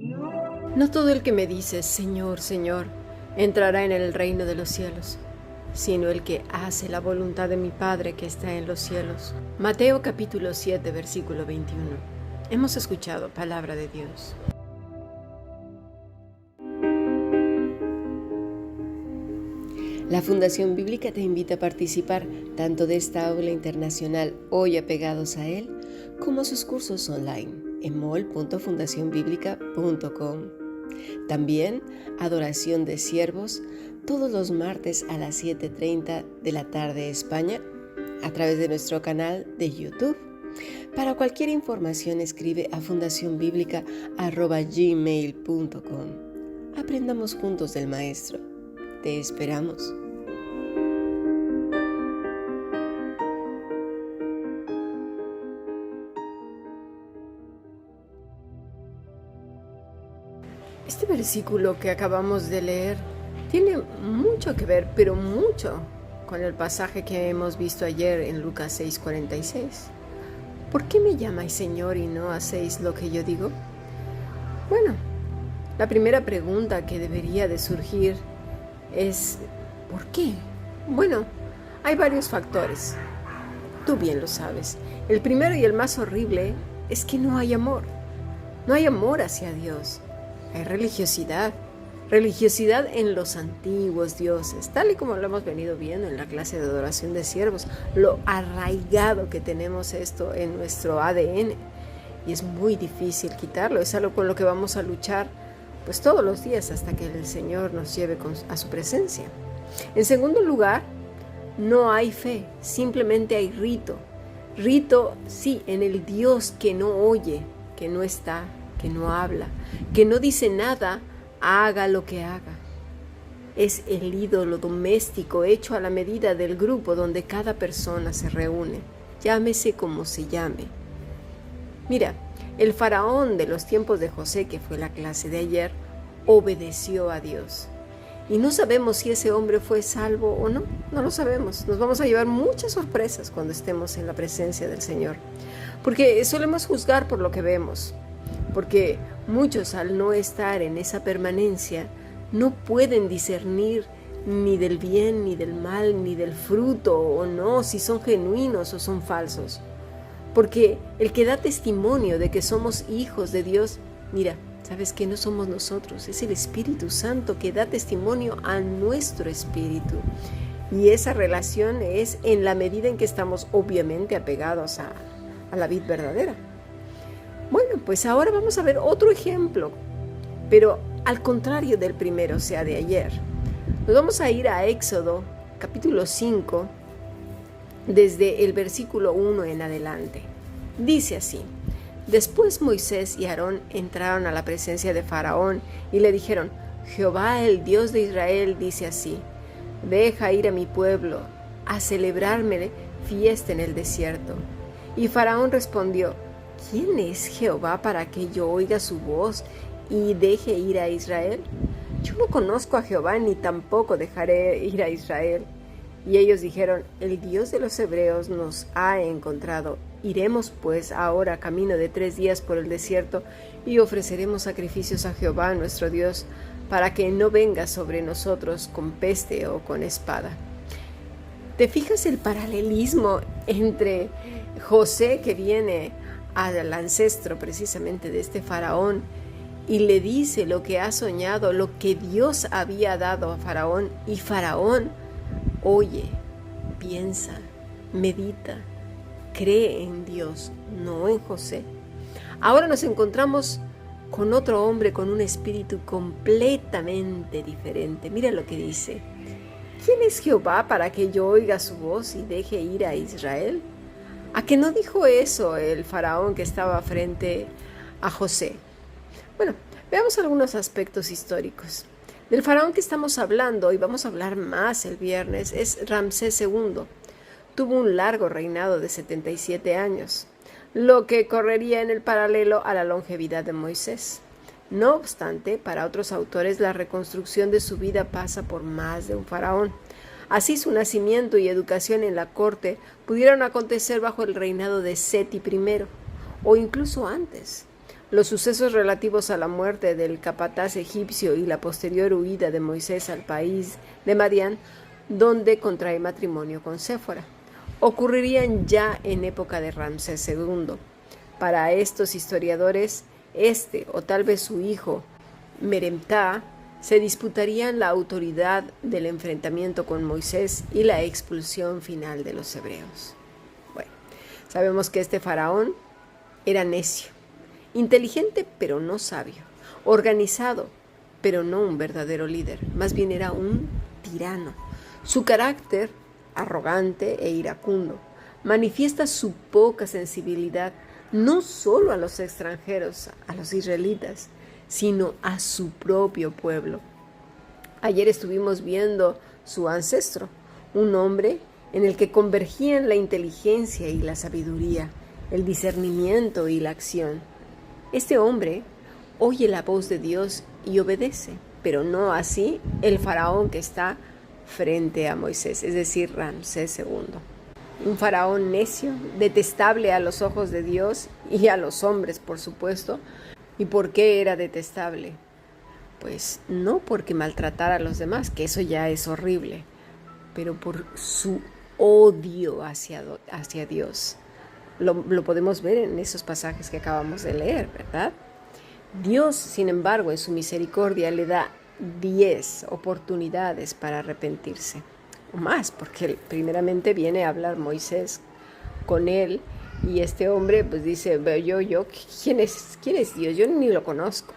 No todo el que me dice, Señor, Señor, entrará en el reino de los cielos, sino el que hace la voluntad de mi Padre que está en los cielos. Mateo capítulo 7, versículo 21. Hemos escuchado palabra de Dios. La Fundación Bíblica te invita a participar tanto de esta aula internacional hoy apegados a él, como sus cursos online en mol.fundacionbiblica.com. También adoración de siervos todos los martes a las 7:30 de la tarde España a través de nuestro canal de YouTube. Para cualquier información escribe a fundacionbiblica@gmail.com. Aprendamos juntos del Maestro. Te esperamos. Este versículo que acabamos de leer tiene mucho que ver, pero mucho, con el pasaje que hemos visto ayer en Lucas 6:46. ¿Por qué me llamáis Señor y no hacéis lo que yo digo? Bueno, la primera pregunta que debería de surgir es ¿por qué? Bueno, hay varios factores. Tú bien lo sabes. El primero y el más horrible es que no hay amor. No hay amor hacia Dios. Hay religiosidad en los antiguos dioses, tal y como lo hemos venido viendo en la clase de adoración de siervos, lo arraigado que tenemos esto en nuestro ADN, y es muy difícil quitarlo, es algo con lo que vamos a luchar pues todos los días hasta que el Señor nos lleve a su presencia. En segundo lugar, no hay fe, simplemente hay rito. Rito, sí, en el Dios que no oye, que no está, que no habla, que no dice nada, haga lo que haga. Es el ídolo doméstico hecho a la medida del grupo donde cada persona se reúne, llámese como se llame. Mira, el faraón de los tiempos de José, que fue la clase de ayer, obedeció a Dios. Y no sabemos si ese hombre fue salvo o no, no lo sabemos. Nos vamos a llevar muchas sorpresas cuando estemos en la presencia del Señor, porque solemos juzgar por lo que vemos. Porque muchos, al no estar en esa permanencia, no pueden discernir ni del bien, ni del mal, ni del fruto o no, si son genuinos o son falsos. Porque el que da testimonio de que somos hijos de Dios, mira, ¿sabes qué? No somos nosotros, es el Espíritu Santo que da testimonio a nuestro espíritu. Y esa relación es en la medida en que estamos obviamente apegados a la vid verdadera. Bueno, pues ahora vamos a ver otro ejemplo, pero al contrario del primero, o sea, de ayer. Nos vamos a ir a Éxodo, capítulo 5, desde el versículo 1 en adelante. Dice así: Después Moisés y Aarón entraron a la presencia de Faraón y le dijeron: Jehová, el Dios de Israel, dice así: Deja ir a mi pueblo a celebrarme fiesta en el desierto. Y Faraón respondió: ¿Quién es Jehová para que yo oiga su voz y deje ir a Israel? Yo no conozco a Jehová ni tampoco dejaré ir a Israel. Y ellos dijeron: El Dios de los hebreos nos ha encontrado. Iremos pues ahora camino de 3 días por el desierto y ofreceremos sacrificios a Jehová nuestro Dios para que no venga sobre nosotros con peste o con espada. ¿Te fijas el paralelismo entre José, que viene al ancestro precisamente de este faraón y le dice lo que ha soñado, lo que Dios había dado a Faraón, y Faraón oye, piensa, medita, cree en Dios, no en José? Ahora nos encontramos con otro hombre con un espíritu completamente diferente. Mira lo que dice: ¿Quién es Jehová para que yo oiga su voz y deje ir a Israel? ¿A que no dijo eso el faraón que estaba frente a José? Bueno, veamos algunos aspectos históricos. Del faraón que estamos hablando, y vamos a hablar más el viernes, es Ramsés II. Tuvo un largo reinado de 77 años, lo que correría en el paralelo a la longevidad de Moisés. No obstante, para otros autores la reconstrucción de su vida pasa por más de un faraón. Así su nacimiento y educación en la corte pudieron acontecer bajo el reinado de Seti I, o incluso antes. Los sucesos relativos a la muerte del capataz egipcio y la posterior huida de Moisés al país de Madián, donde contrae matrimonio con Séfora, ocurrirían ya en época de Ramsés II. Para estos historiadores, o tal vez su hijo, Meremtah, se disputarían la autoridad del enfrentamiento con Moisés y la expulsión final de los hebreos. Bueno, sabemos que este faraón era necio, inteligente pero no sabio, organizado pero no un verdadero líder, más bien era un tirano. Su carácter, arrogante e iracundo, manifiesta su poca sensibilidad no solo a los extranjeros, a los israelitas, sino a su propio pueblo. Ayer estuvimos viendo su ancestro, un hombre en el que convergían la inteligencia y la sabiduría, el discernimiento y la acción. Este hombre oye la voz de Dios y obedece, pero no así el faraón que está frente a Moisés, es decir, Ramsés II. Un faraón necio, detestable a los ojos de Dios y a los hombres, por supuesto. ¿Y por qué era detestable? Pues no porque maltratara a los demás, que eso ya es horrible, pero por su odio hacia Dios. Lo podemos ver en esos pasajes que acabamos de leer, ¿verdad? Dios, sin embargo, en su misericordia le da 10 oportunidades para arrepentirse, o más, porque primeramente viene a hablar Moisés con él, y este hombre pues dice, ¿quién es Dios? Yo ni lo conozco.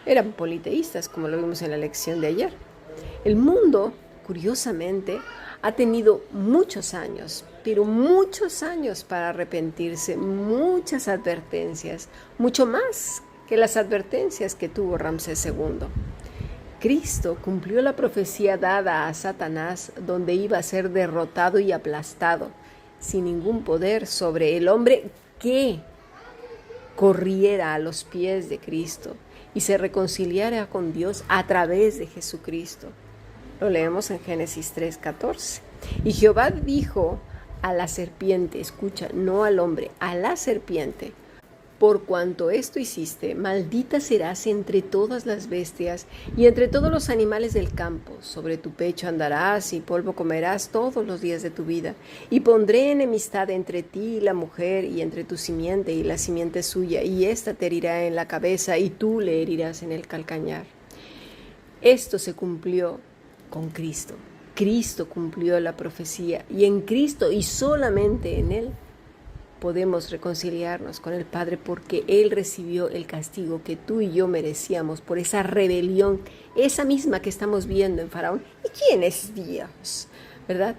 Eran politeístas, como lo vimos en la lección de ayer. El mundo, curiosamente, ha tenido muchos años, pero muchos años para arrepentirse, muchas advertencias, mucho más que las advertencias que tuvo Ramsés II. Cristo cumplió la profecía dada a Satanás, donde iba a ser derrotado y aplastado, sin ningún poder sobre el hombre que corriera a los pies de Cristo y se reconciliara con Dios a través de Jesucristo. Lo leemos en Génesis 3:14. Y Jehová dijo a la serpiente, escucha, no al hombre, a la serpiente: por cuanto esto hiciste, maldita serás entre todas las bestias y entre todos los animales del campo. Sobre tu pecho andarás y polvo comerás todos los días de tu vida. Y pondré enemistad entre ti y la mujer, y entre tu simiente y la simiente suya, y ésta te herirá en la cabeza y tú le herirás en el calcañar. Esto se cumplió con Cristo. Cristo cumplió la profecía, y en Cristo y solamente en Él podemos reconciliarnos con el Padre, porque Él recibió el castigo que tú y yo merecíamos por esa rebelión, esa misma que estamos viendo en Faraón. ¿Y quién es Dios? ¿Verdad?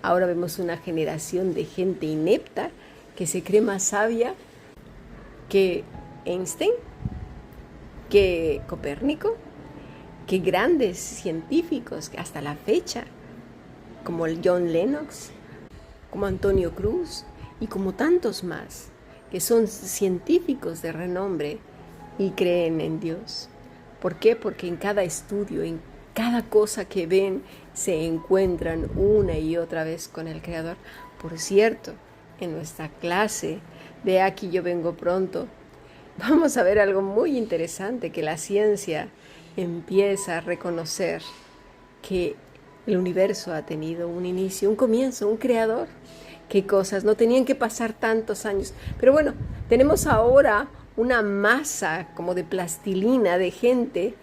Ahora vemos una generación de gente inepta que se cree más sabia que Einstein, que Copérnico, que grandes científicos que hasta la fecha, como el John Lennox, como Antonio Cruz, y como tantos más, que son científicos de renombre y creen en Dios. ¿Por qué? Porque en cada estudio, en cada cosa que ven, se encuentran una y otra vez con el Creador. Por cierto, en nuestra clase de Aquí yo vengo pronto, vamos a ver algo muy interesante, que la ciencia empieza a reconocer que el universo ha tenido un inicio, un comienzo, un creador. Qué cosas, no tenían que pasar tantos años. Pero bueno, tenemos ahora una masa como de plastilina de gente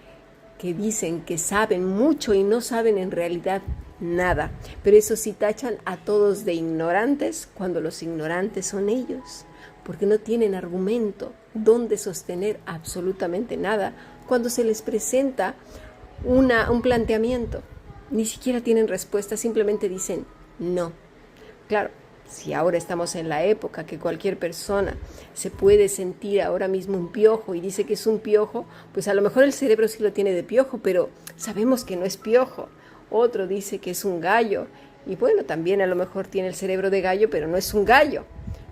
que dicen que saben mucho y no saben en realidad nada. Pero eso sí, tachan a todos de ignorantes cuando los ignorantes son ellos, porque no tienen argumento donde sostener absolutamente nada cuando se les presenta un planteamiento. Ni siquiera tienen respuesta, simplemente dicen no. Claro, si ahora estamos en la época que cualquier persona se puede sentir ahora mismo un piojo y dice que es un piojo, pues a lo mejor el cerebro sí lo tiene de piojo, pero sabemos que no es piojo. Otro dice que es un gallo y bueno, también a lo mejor tiene el cerebro de gallo, pero no es un gallo.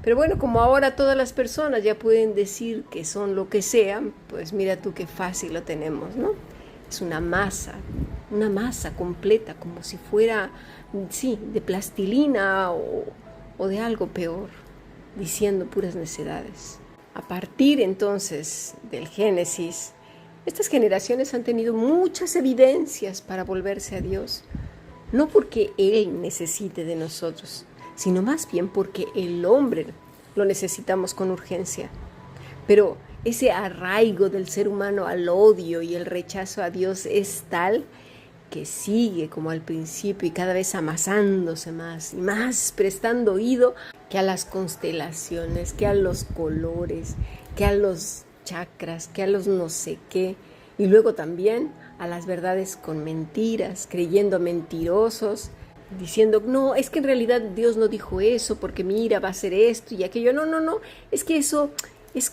Pero bueno, como ahora todas las personas ya pueden decir que son lo que sean, pues mira tú qué fácil lo tenemos, ¿no? Es una masa completa, como si fuera, sí, de plastilina o de algo peor, diciendo puras necedades. A partir entonces del Génesis, estas generaciones han tenido muchas evidencias para volverse a Dios, no porque Él necesite de nosotros, sino más bien porque el hombre lo necesitamos con urgencia. Pero ese arraigo del ser humano al odio y el rechazo a Dios es tal que sigue como al principio y cada vez amasándose más y más, prestando oído que a las constelaciones, que a los colores, que a los chakras, que a los no sé qué, y luego también a las verdades con mentiras, creyendo mentirosos, diciendo, no, es que en realidad Dios no dijo eso, porque mira, va a ser esto y aquello, no, es que eso es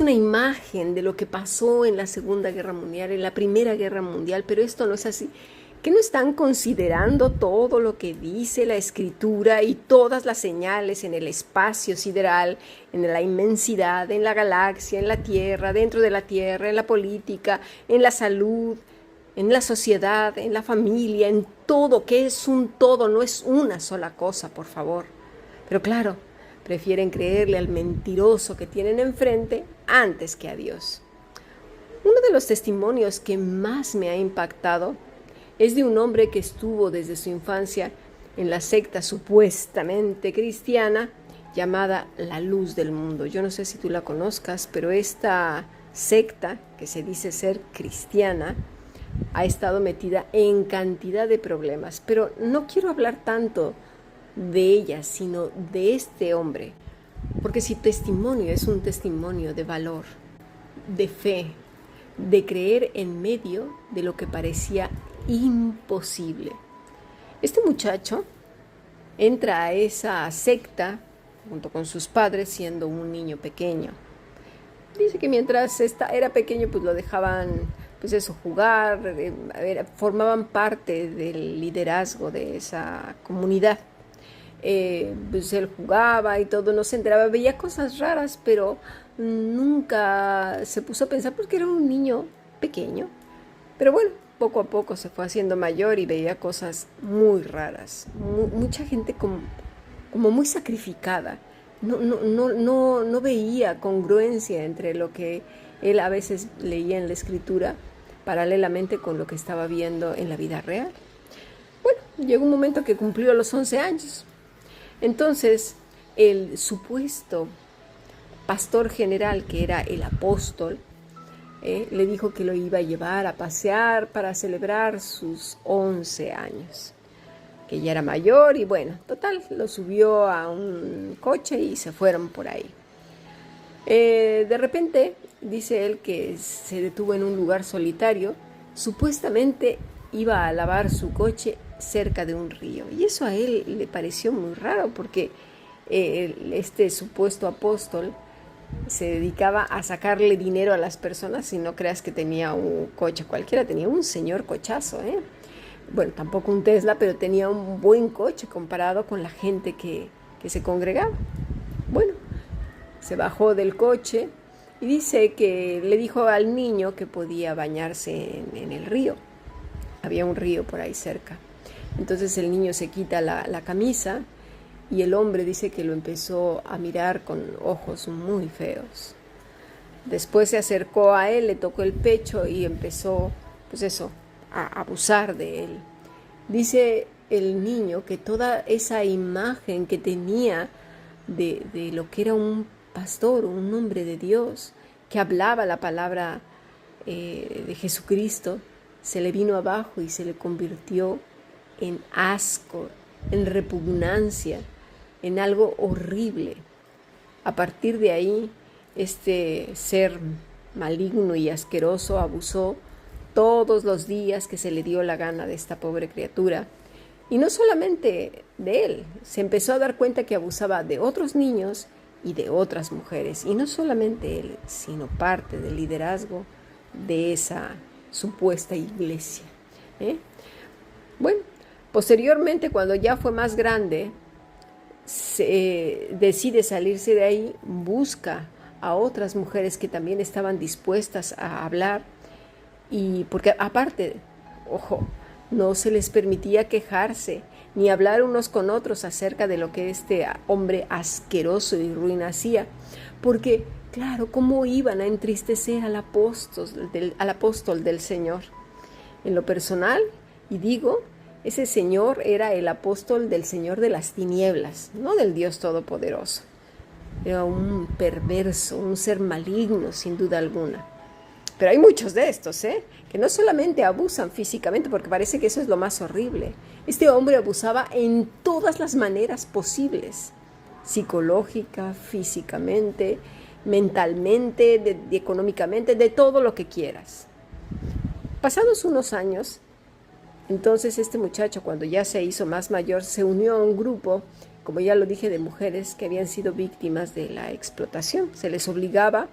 una imagen de lo que pasó en la Segunda Guerra Mundial, en la Primera Guerra Mundial, pero esto no es así. ¿Que no están considerando todo lo que dice la Escritura y todas las señales en el espacio sideral, en la inmensidad, en la galaxia, en la Tierra, dentro de la Tierra, en la política, en la salud, en la sociedad, en la familia, en todo, que es un todo, no es una sola cosa, por favor? Pero claro, prefieren creerle al mentiroso que tienen enfrente antes que a Dios. Uno de los testimonios que más me ha impactado es de un hombre que estuvo desde su infancia en la secta supuestamente cristiana llamada La Luz del Mundo. Yo no sé si tú la conozcas, pero esta secta, que se dice ser cristiana, ha estado metida en cantidad de problemas. Pero no quiero hablar tanto de ella, sino de este hombre, porque su testimonio es un testimonio de valor, de fe, de creer en medio de lo que parecía imposible. Este muchacho entra a esa secta junto con sus padres siendo un niño pequeño. Dice que mientras era pequeño pues lo dejaban jugar, formaban parte del liderazgo de esa comunidad. Pues él jugaba y todo, no se enteraba, veía cosas raras, pero nunca se puso a pensar porque era un niño pequeño. Pero bueno, poco a poco se fue haciendo mayor y veía cosas muy raras, mucha gente como muy sacrificada. No veía congruencia entre lo que él a veces leía en la Escritura paralelamente con lo que estaba viendo en la vida real. Bueno, llegó un momento que cumplió los 11 años. Entonces, el supuesto pastor general, que era el apóstol, le dijo que lo iba a llevar a pasear para celebrar sus 11 años, que ya era mayor y bueno, total, lo subió a un coche y se fueron por ahí. De repente, dice él que se detuvo en un lugar solitario, supuestamente iba a lavar su coche cerca de un río. Y eso a él le pareció muy raro porque este supuesto apóstol se dedicaba a sacarle dinero a las personas, y no creas que tenía un coche cualquiera, tenía un señor cochazo, Bueno, tampoco un Tesla, pero tenía un buen coche comparado con la gente que se congregaba. Bueno, se bajó del coche y dice que le dijo al niño que podía bañarse en el río. Había un río por ahí cerca. Entonces el niño se quita la camisa y el hombre dice que lo empezó a mirar con ojos muy feos. Después se acercó a él, le tocó el pecho y empezó, a abusar de él. Dice el niño que toda esa imagen que tenía de lo que era un pastor, un hombre de Dios, que hablaba la palabra de Jesucristo, se le vino abajo y se le convirtió en asco, en repugnancia, en algo horrible. A partir de ahí, este ser maligno y asqueroso abusó todos los días que se le dio la gana de esta pobre criatura. Y no solamente de él, se empezó a dar cuenta que abusaba de otros niños y de otras mujeres. Y no solamente él, sino parte del liderazgo de esa supuesta iglesia. Bueno, posteriormente, cuando ya fue más grande, decide salirse de ahí, busca a otras mujeres que también estaban dispuestas a hablar, y porque aparte, ojo, no se les permitía quejarse ni hablar unos con otros acerca de lo que este hombre asqueroso y ruin hacía, porque, claro, ¿cómo iban a entristecer al apóstol del Señor? En lo personal, y digo, ese Señor era el apóstol del Señor de las tinieblas, no del Dios Todopoderoso. Era un perverso, un ser maligno, sin duda alguna. Pero hay muchos de estos, que no solamente abusan físicamente, porque parece que eso es lo más horrible. Este hombre abusaba en todas las maneras posibles, psicológica, físicamente, mentalmente, económicamente, de todo lo que quieras. Pasados unos años, entonces este muchacho, cuando ya se hizo más mayor, se unió a un grupo, como ya lo dije, de mujeres que habían sido víctimas de la explotación. Se les obligaba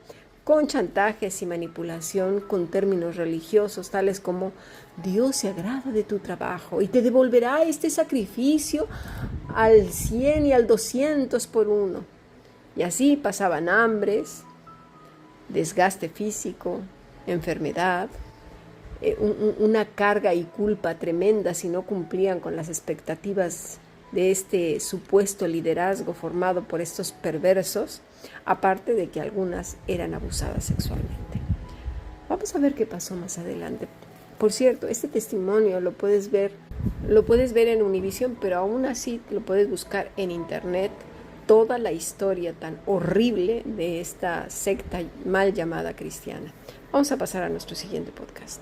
con chantajes y manipulación, con términos religiosos, tales como Dios se agrada de tu trabajo y te devolverá este sacrificio al 100 y al 200 por uno. Y así pasaban hambres, desgaste físico, enfermedad, una carga y culpa tremenda si no cumplían con las expectativas de este supuesto liderazgo formado por estos perversos, aparte de que algunas eran abusadas sexualmente. Vamos a ver qué pasó más adelante. Por cierto, este testimonio lo puedes ver en Univision, pero aún así lo puedes buscar en internet, toda la historia tan horrible de esta secta mal llamada cristiana. Vamos a pasar a nuestro siguiente podcast.